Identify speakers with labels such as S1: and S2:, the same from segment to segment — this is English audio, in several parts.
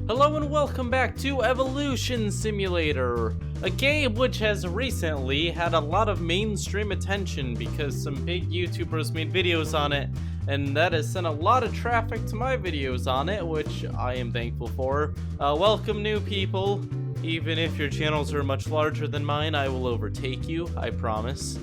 S1: Hello and welcome back to Evolution Simulator, a game which has recently had a lot of mainstream attention because some big YouTubers made videos on it, and that has sent a lot of traffic to my videos on it, which I am thankful for. Welcome new people. Even if your channels are much larger than mine, I will overtake you, I promise.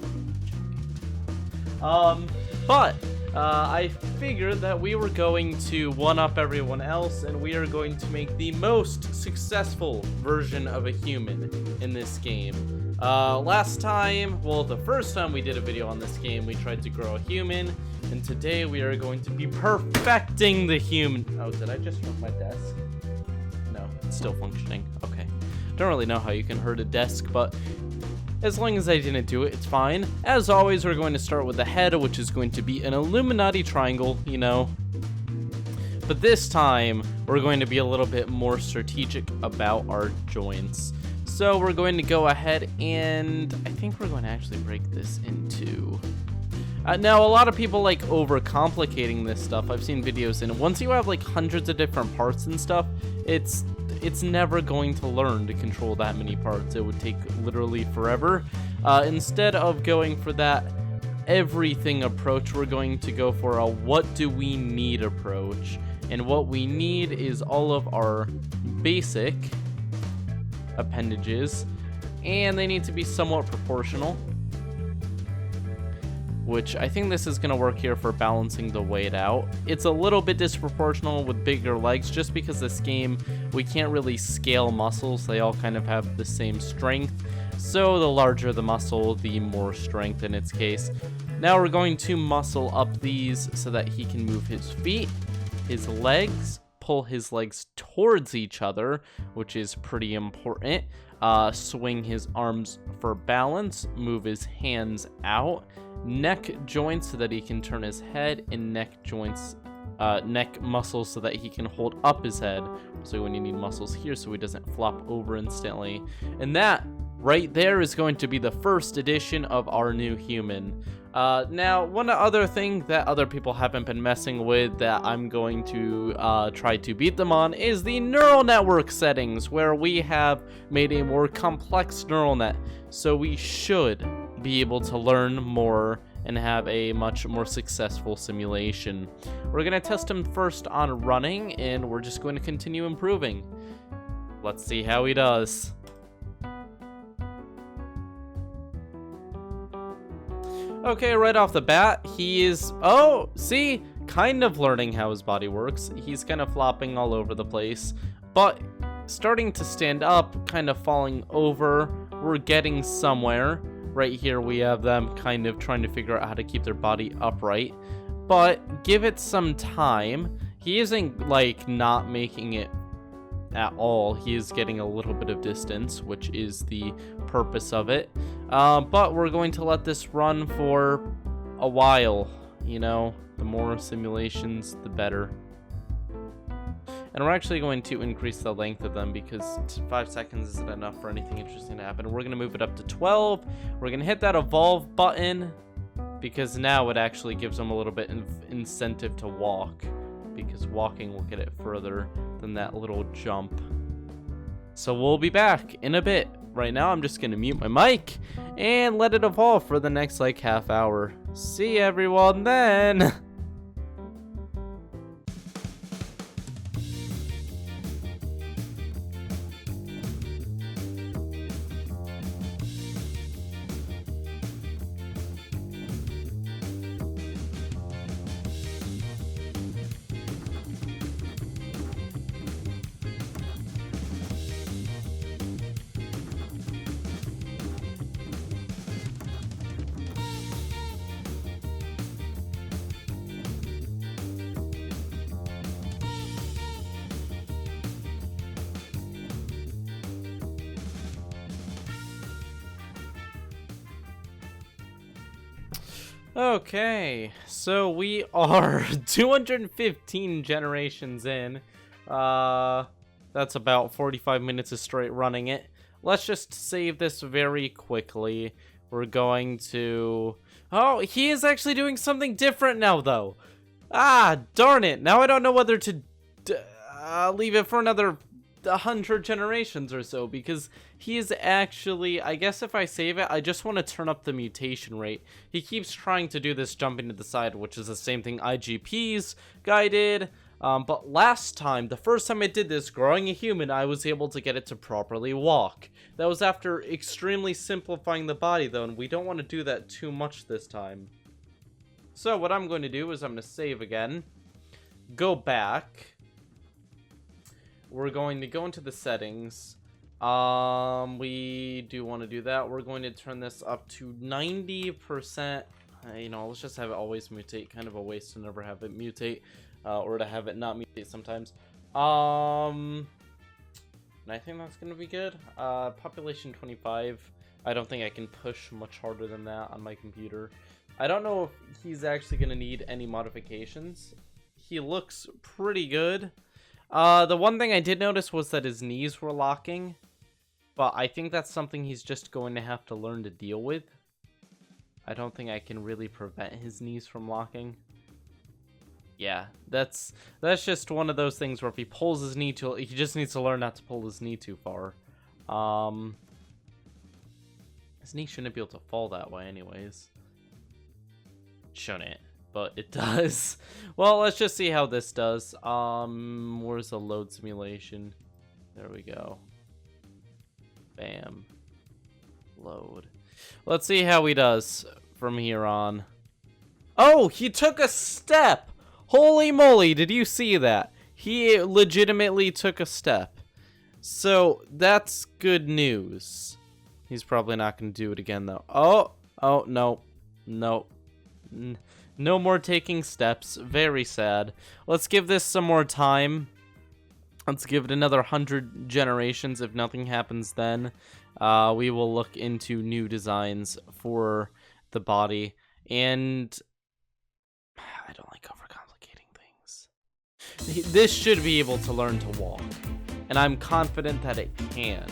S1: I figured that we were going to one-up everyone else, and we are going to make the most successful version of a human in this game. Last time, well, the first time we did a video on this game, we tried to grow a human, and today we are going to be perfecting the human. Oh, did I just hurt my desk? No, it's still functioning. Okay. Don't really know how you can hurt a desk, but as long as I didn't do it, it's fine. As always, we're going to start with the head, which is going to be an Illuminati triangle, you know. But this time, we're going to be a little bit more strategic about our joints. So we're going to go ahead and I think we're going to actually break this into... now, a lot of people like overcomplicating this stuff. I've seen videos, and once you have like hundreds of different parts and stuff, it's never going to learn to control that many parts. It would take literally forever. Instead of going for that everything approach, we're going to go for a what do we need approach. And what we need is all of our basic appendages, and they need to be somewhat proportional, which I think this is going to work here for balancing the weight out. It's a little bit disproportional with bigger legs just because this game, we can't really scale muscles. They all kind of have the same strength. So the larger the muscle, the more strength in its case. Now we're going to muscle up these so that he can move his feet, his legs, pull his legs towards each other, which is pretty important. Swing his arms for balance, move his hands out. Neck joints so that he can turn his head, and neck joints, neck muscles so that he can hold up his head. So when you need muscles here so he doesn't flop over instantly. And that right there is going to be the first edition of our new human. Now, one other thing that other people haven't been messing with that I'm going to try to beat them on is the neural network settings, where we have made a more complex neural net. So we should be able to learn more and have a much more successful simulation. We're going to test him first on running, and we're just going to continue improving. Let's see how he does. Okay, right off the bat, he is, kind of learning how his body works. He's kind of flopping all over the place, but starting to stand up, kind of falling over. We're getting somewhere. Right here we have them kind of trying to figure out how to keep their body upright, but give it some time. He isn't like not making it at all. He is getting a little bit of distance, which is the purpose of it. But we're going to let this run for a while. You know, the more simulations, the better. And we're actually going to increase the length of them because 5 seconds isn't enough for anything interesting to happen. We're going to move it up to 12. We're going to hit that evolve button because now it actually gives them a little bit of incentive to walk, because walking will get it further than that little jump. So we'll be back in a bit. Right now I'm just going to mute my mic and let it evolve for the next like half hour. See everyone then. Okay, so we are 215 generations in. That's about 45 minutes of straight running it. Let's just save this very quickly. We're going to... Oh, he is actually doing something different now, though. Ah, darn it. Now I don't know whether to... leave it for another 100 generations or so, because he is actually, I guess if I save it, I just want to turn up the mutation rate. He keeps trying to do this jumping to the side, which is the same thing IGP's guy did. But last time, the first time it did this, growing a human, I was able to get it to properly walk. That was after extremely simplifying the body, though, and we don't want to do that too much this time. So what I'm going to do is I'm going to save again, go back. We're going to go into the settings. We do want to do that. We're going to turn this up to 90%. You know, let's just have it always mutate. Kind of a waste to never have it mutate. Or to have it not mutate sometimes. And I think that's gonna be good. Population 25. I don't think I can push much harder than that on my computer. I don't know if he's actually gonna need any modifications. He looks pretty good. The one thing I did notice was that his knees were locking, but I think that's something he's just going to have to learn to deal with. I don't think I can really prevent his knees from locking. Yeah, that's just one of those things where if he pulls his knee too, he just needs to learn not to pull his knee too far. His knee shouldn't be able to fall that way anyways. Shouldn't, but it does. Well, let's just see how this does. Where's the load simulation? There we go. Bam. Load. Let's see how he does from here on. Oh, he took a step! Holy moly, did you see that? He legitimately took a step. So, that's good news. He's probably not going to do it again, though. Oh, no. No. No more taking steps. Very sad. Let's give this some more time. Let's give it another 100 generations. If nothing happens then, we will look into new designs for the body. And I don't like overcomplicating things. This should be able to learn to walk, and I'm confident that it can.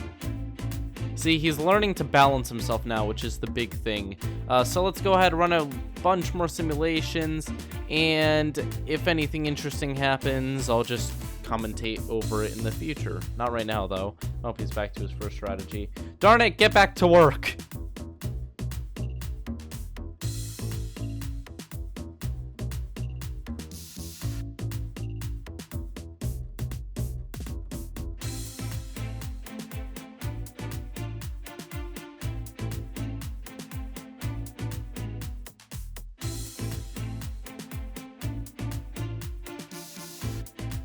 S1: See, he's learning to balance himself now, which is the big thing. So let's go ahead and run a bunch more simulations, and if anything interesting happens, I'll just commentate over it in the future. Not right now, though. I hope he's back to his first strategy. Darn it, get back to work!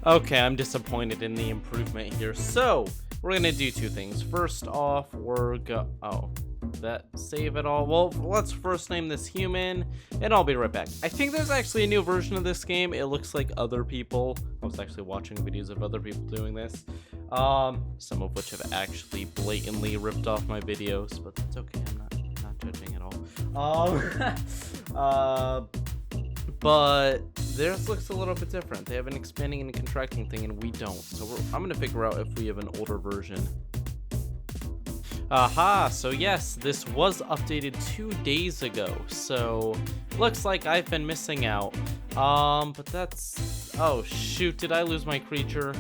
S1: Okay, I'm disappointed in the improvement here. So, we're gonna do two things. First off, that save it all. Well, let's first name this human, and I'll be right back. I think there's actually a new version of this game. It looks like other people. I was actually watching videos of other people doing this. Some of which have actually blatantly ripped off my videos, but that's okay. I'm not judging at all. But theirs looks a little bit different. They have an expanding and contracting thing, and we don't. So I'm going to figure out if we have an older version. Aha, so yes, this was updated 2 days ago. So looks like I've been missing out. But that's... Oh, shoot, did I lose my creature?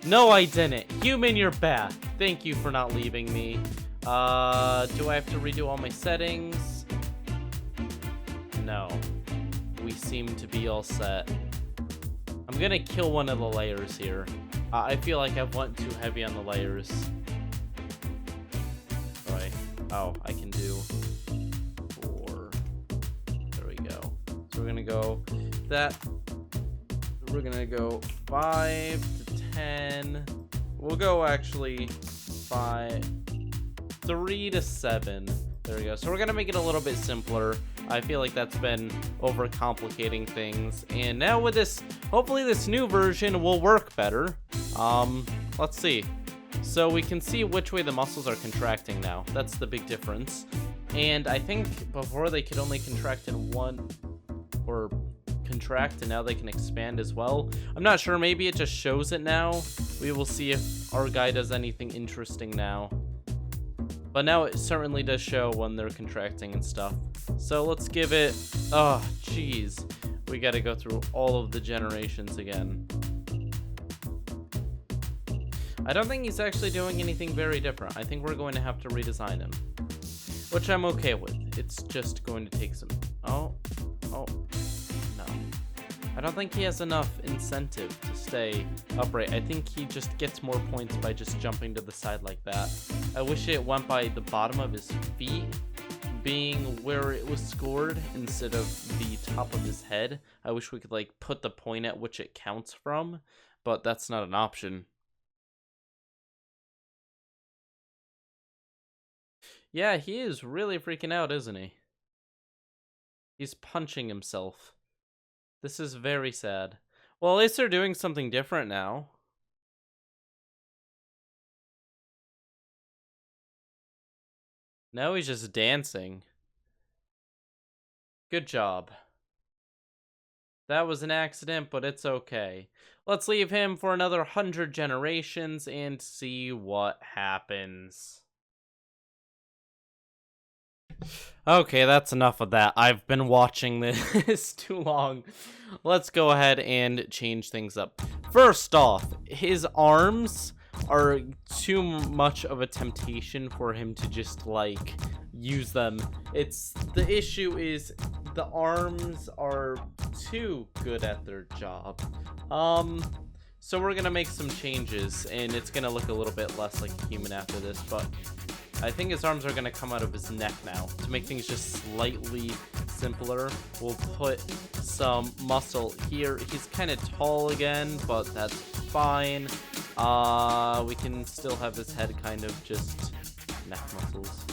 S1: No, I didn't. Human, you're back. Thank you for not leaving me. Do I have to redo all my settings? No. We seem to be all set. I'm gonna kill one of the layers here. I feel like I went too heavy on the layers. Right. Oh, I can do 4. There we go. So we're gonna go that. We're gonna go 5 to 10. We'll go actually 3 to 7. There we go. So we're gonna make it a little bit simpler. I feel like that's been overcomplicating things. And now with this, hopefully this new version will work better. Let's see. So we can see which way the muscles are contracting now. That's the big difference. And I think before they could only contract in one, or contract, and now they can expand as well. I'm not sure, maybe it just shows it now. We will see if our guy does anything interesting now. But now it certainly does show when they're contracting and stuff. So let's give it... Oh, jeez. We gotta go through all of the generations again. I don't think he's actually doing anything very different. I think we're going to have to redesign him, which I'm okay with. It's just going to take some... Oh, no. I don't think he has enough incentive to stay upright. I think he just gets more points by just jumping to the side like that. I wish it went by the bottom of his feet being where it was scored instead of the top of his head. I wish we could like put the point at which it counts from, but that's not an option. Yeah, he is really freaking out, isn't he? He's punching himself. This is very sad. Well, at least they're doing something different now. Now he's just dancing. Good job. That was an accident, but it's okay. Let's leave him for another 100 generations and see what happens. Okay, that's enough of that. I've been watching this too long. Let's go ahead and change things up. First off, his arms are too much of a temptation for him to just like use them. The issue is the arms are too good at their job. So we're gonna make some changes and it's gonna look a little bit less like a human after this, but I think his arms are gonna come out of his neck now. To make things just slightly simpler, we'll put some muscle here. He's kind of tall again, but that's fine. We can still have his head kind of just neck muscles.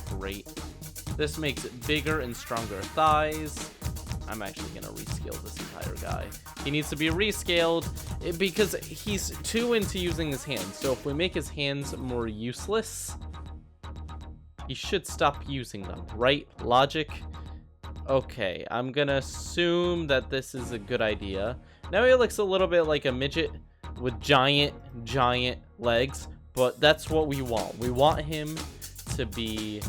S1: Great. This makes it bigger and stronger thighs. I'm actually gonna rescale this entire guy. He needs to be rescaled because he's too into using his hands. So if we make his hands more useless, he should stop using them, right? Logic? Okay, I'm gonna assume that this is a good idea. Now he looks a little bit like a midget with giant legs, but that's what we want. We want him to be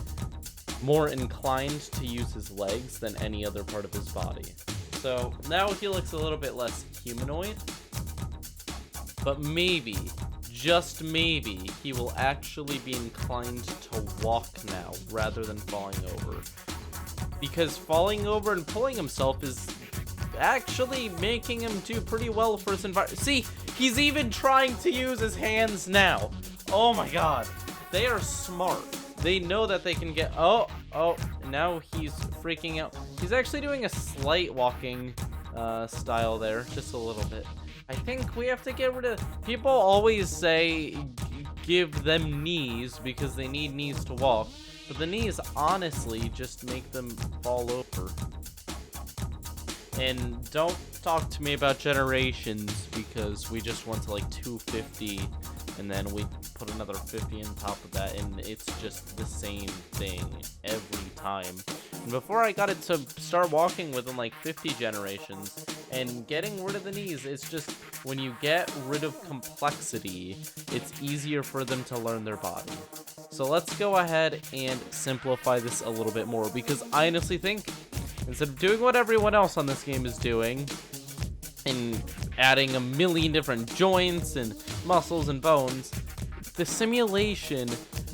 S1: more inclined to use his legs than any other part of his body. So now he looks a little bit less humanoid, but maybe, just maybe, he will actually be inclined to walk now rather than falling over. Because falling over and pulling himself is actually making him do pretty well for his environment. See, he's even trying to use his hands now. Oh my god. They are smart. They know that they can get... Oh, now he's freaking out. He's actually doing a slight walking style there, just a little bit. I think we have to get rid of... People always say give them knees because they need knees to walk, but the knees honestly just make them fall over. And don't talk to me about generations because we just went to like 250 and then we put another 50 on top of that, and it's just the same thing every time. And before I got it to start walking within like 50 generations and getting rid of the knees, it's just when you get rid of complexity, it's easier for them to learn their body. So let's go ahead and simplify this a little bit more, because I honestly think instead of doing what everyone else on this game is doing and adding a million different joints and muscles and bones, the simulation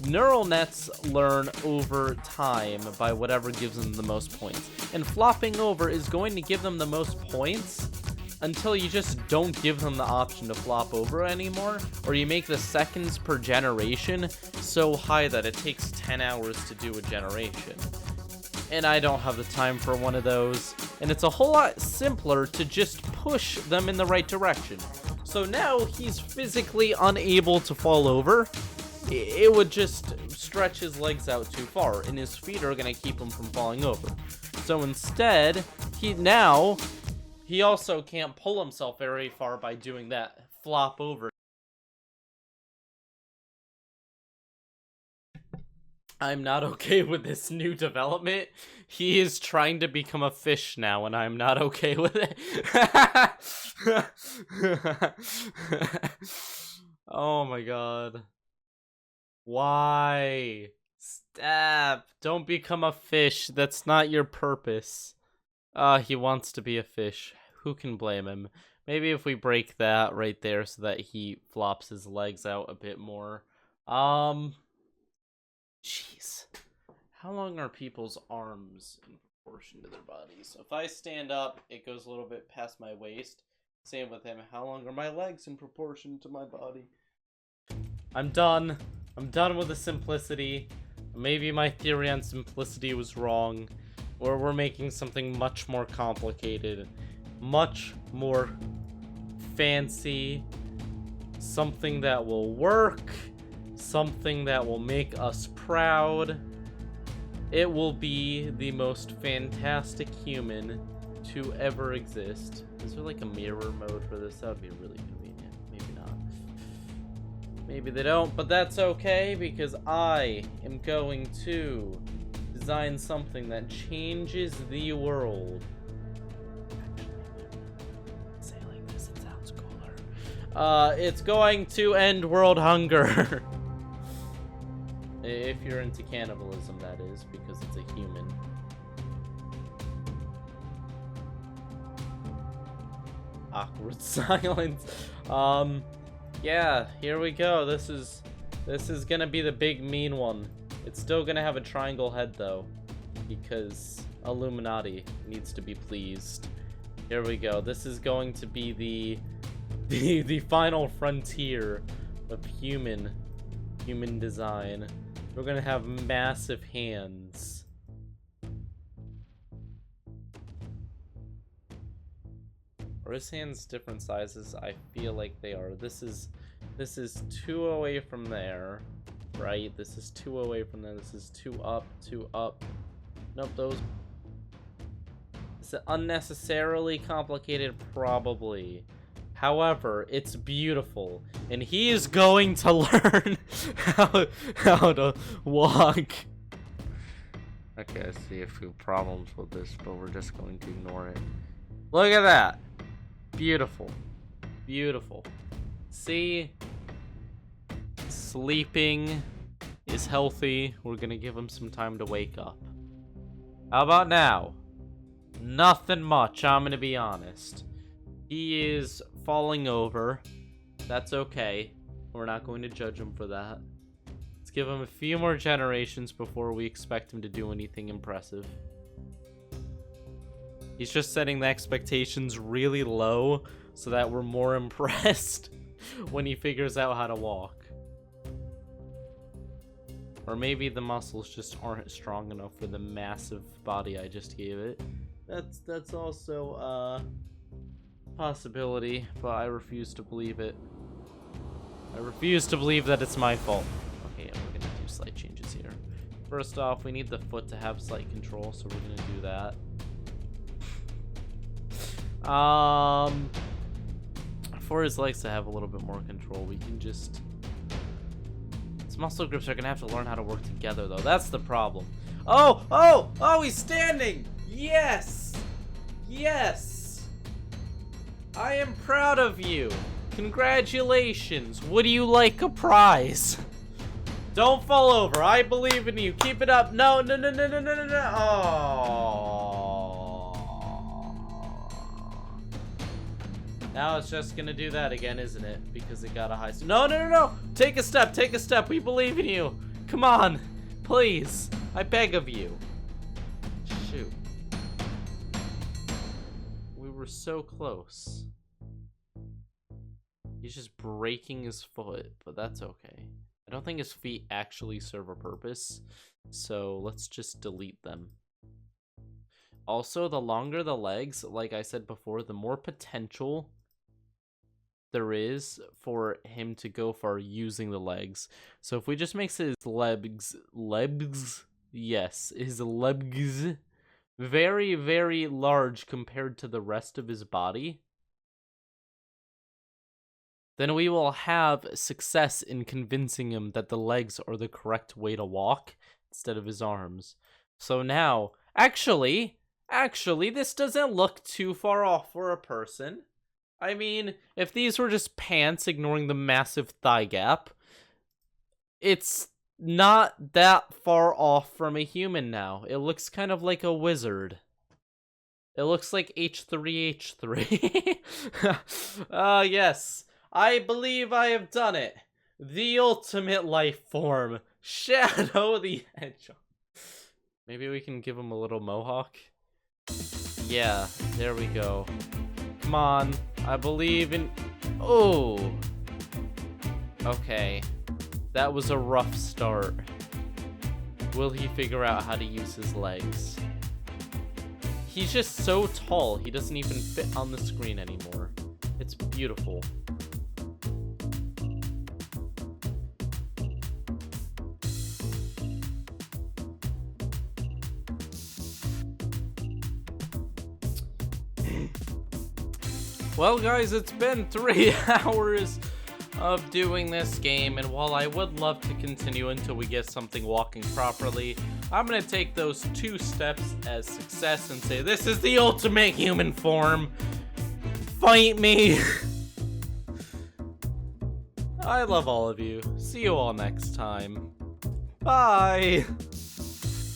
S1: neural nets learn over time by whatever gives them the most points. And flopping over is going to give them the most points until you just don't give them the option to flop over anymore, or you make the seconds per generation so high that it takes 10 hours to do a generation. And I don't have the time for one of those, and it's a whole lot simpler to just push them in the right direction. So now he's physically unable to fall over. It would just stretch his legs out too far, and his feet are going to keep him from falling over. So instead, he also can't pull himself very far by doing that flop over. I'm not okay with this new development. He is trying to become a fish now, and I'm not okay with it. Oh my god. Why? Stop. Don't become a fish. That's not your purpose. He wants to be a fish. Who can blame him? Maybe if we break that right there so that he flops his legs out a bit more. Jeez. How long are people's arms in proportion to their bodies? So if I stand up, it goes a little bit past my waist. Same with him. How long are my legs in proportion to my body? I'm done. I'm done with the simplicity. Maybe my theory on simplicity was wrong. Or we're making something much more complicated. Much more fancy. Something that will work. Something that will make us proud. It will be the most fantastic human to ever exist. Is there like a mirror mode for this? That would be really convenient. Maybe not. Maybe they don't, but that's okay because I am going to design something that changes the world. Say it like this, it sounds cooler. It's going to end world hunger. If you're into cannibalism, that is, because it's a human. Awkward silence. Yeah, here we go. This is gonna be the big mean one. It's still gonna have a triangle head though, because Illuminati needs to be pleased. Here we go. This is going to be the final frontier of human design. We're gonna have massive hands. Are his hands different sizes? I feel like they are. This is 2 away from there, right? This is 2 away from there. This is 2 up, 2 up. Nope, those. Is it unnecessarily complicated? Probably. However, it's beautiful, and he is going to learn how to walk. Okay, I see a few problems with this, but we're just going to ignore it. Look at that. Beautiful. Beautiful. See? Sleeping is healthy. We're gonna give him some time to wake up. How about now? Nothing much, I'm gonna be honest. He is falling over. That's okay. We're not going to judge him for that. Let's give him a few more generations before we expect him to do anything impressive. He's just setting the expectations really low so that we're more impressed when he figures out how to walk. Or maybe the muscles just aren't strong enough for the massive body I just gave it. That's also a possibility, but I refuse to believe it. I refuse to believe that it's my fault. Okay, yeah, we're gonna do slight changes here. First off, we need the foot to have slight control, so we're gonna do that. For his legs to have a little bit more control, we can just... His muscle grips are gonna have to learn how to work together, though. That's the problem. Oh, he's standing! Yes! Yes! I am proud of you. Congratulations. Would you like a prize? Don't fall over. I believe in you. Keep it up. No. Oh. Now it's just gonna do that again, isn't it? Because it got a high... No. Take a step. We believe in you. Come on. Please. I beg of you. Shoot. We were so close. He's just breaking his foot, but that's okay. I don't think his feet actually serve a purpose, so let's just delete them. Also, the longer the legs, like I said before, the more potential there is for him to go far using the legs. So if we just make his legs, yes, his legs very, very large compared to the rest of his body, then we will have success in convincing him that the legs are the correct way to walk instead of his arms. So now, actually, this doesn't look too far off for a person. I mean, if these were just pants ignoring the massive thigh gap, it's not that far off from a human now. It looks kind of like a wizard. It looks like H3H3. Yes. I believe I have done it. The ultimate life form. Shadow the Hedgehog. Maybe we can give him a little mohawk. Yeah, there we go. Come on. I believe in... Oh. Okay. That was a rough start. Will he figure out how to use his legs? He's just so tall, he doesn't even fit on the screen anymore. It's beautiful. Well, guys, it's been 3 hours of doing this game, and while I would love to continue until we get something walking properly, I'm gonna take those 2 steps as success and say this is the ultimate human form. Fight me. I love all of you. See you all next time. Bye.